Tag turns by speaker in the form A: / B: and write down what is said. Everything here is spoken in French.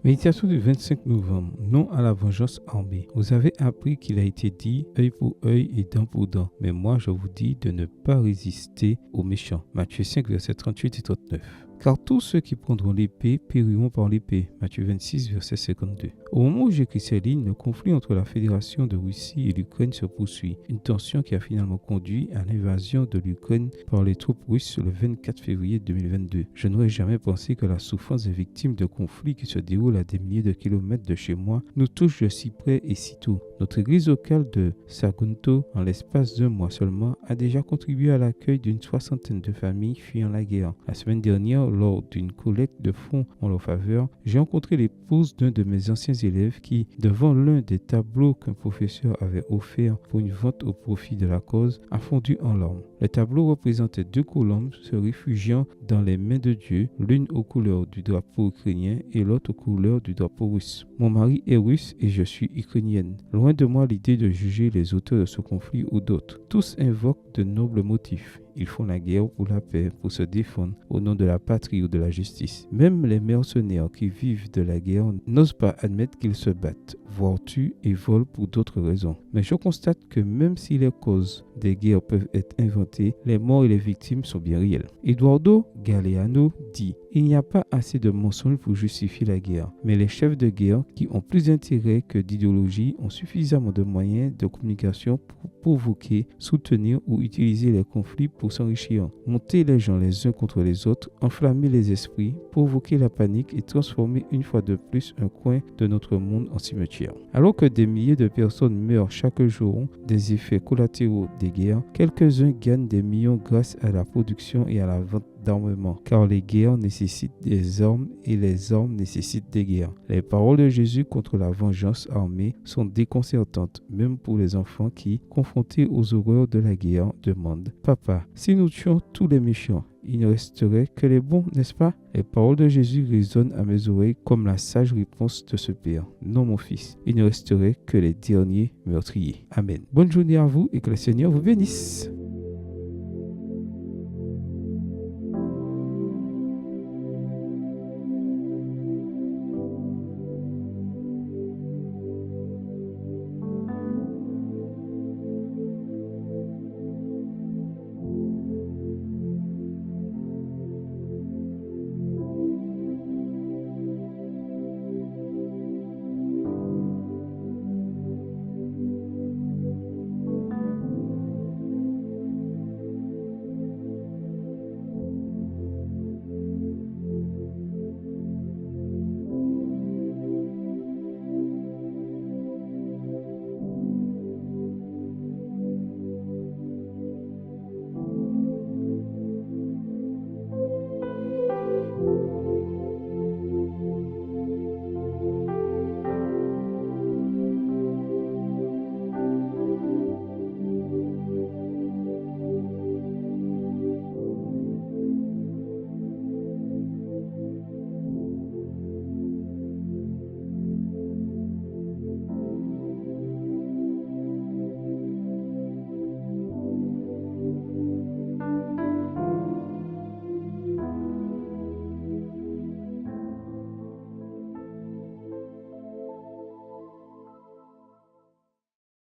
A: Méditation du 25 novembre. Non à la vengeance armée. Vous avez appris qu'il a été dit œil pour œil et dent pour dent. Mais moi, je vous dis de ne pas résister aux méchants. Matthieu 5, versets 38 et 39. Car tous ceux qui prendront l'épée périront par l'épée. Matthieu 26, verset 52. Au moment où j'écris ces lignes, le conflit entre la Fédération de Russie et l'Ukraine se poursuit. Une tension qui a finalement conduit à l'invasion de l'Ukraine par les troupes russes le 24 février 2022. Je n'aurais jamais pensé que la souffrance des victimes de conflits qui se déroulent à des milliers de kilomètres de chez moi nous touche de si près et si tôt. Notre église locale de Sagunto, en l'espace d'un mois seulement, a déjà contribué à l'accueil d'une 60aine de familles fuyant la guerre. La semaine dernière, lors d'une collecte de fonds en leur faveur, j'ai rencontré l'épouse d'un de mes anciens élèves qui, devant l'un des tableaux qu'un professeur avait offert pour une vente au profit de la cause, a fondu en larmes. Le tableau représentait deux colombes se réfugiant dans les mains de Dieu, l'une aux couleurs du drapeau ukrainien et l'autre aux couleurs du drapeau russe. Mon mari est russe et je suis ukrainienne. Loin de moi l'idée de juger les auteurs de ce conflit ou d'autres. Tous invoquent de nobles motifs. Ils font la guerre pour la paix, pour se défendre au nom de la patrie ou de la justice. Même les mercenaires qui vivent de la guerre n'osent pas admettre qu'ils se battent, voire tuent et volent pour d'autres raisons. Mais je constate que même si les causes des guerres peuvent être inventées, les morts et les victimes sont bien réelles. Eduardo Galeano dit « Il n'y a pas assez de mensonges pour justifier la guerre, mais les chefs de guerre qui ont plus d'intérêt que d'idéologie ont suffisamment de moyens de communication pour provoquer, soutenir ou utiliser les conflits pour s'enrichir, monter les gens les uns contre les autres, enflammer les esprits, provoquer la panique et transformer une fois de plus un coin de notre monde en cimetière. Alors que des milliers de personnes meurent chaque jour des effets collatéraux des guerres, quelques-uns gagnent des millions grâce à la production et à la vente d'armement, car les guerres nécessitent des armes et les armes nécessitent des guerres. Les paroles de Jésus contre la vengeance armée sont déconcertantes, même pour les enfants qui, confrontés aux horreurs de la guerre, demandent « Papa, si nous tuons tous les méchants, il ne resterait que les bons, n'est-ce pas ?» Les paroles de Jésus résonnent à mes oreilles comme la sage réponse de ce Père. Non, mon fils, il ne resterait que les derniers meurtriers. Amen. Bonne journée à vous et que le Seigneur vous bénisse.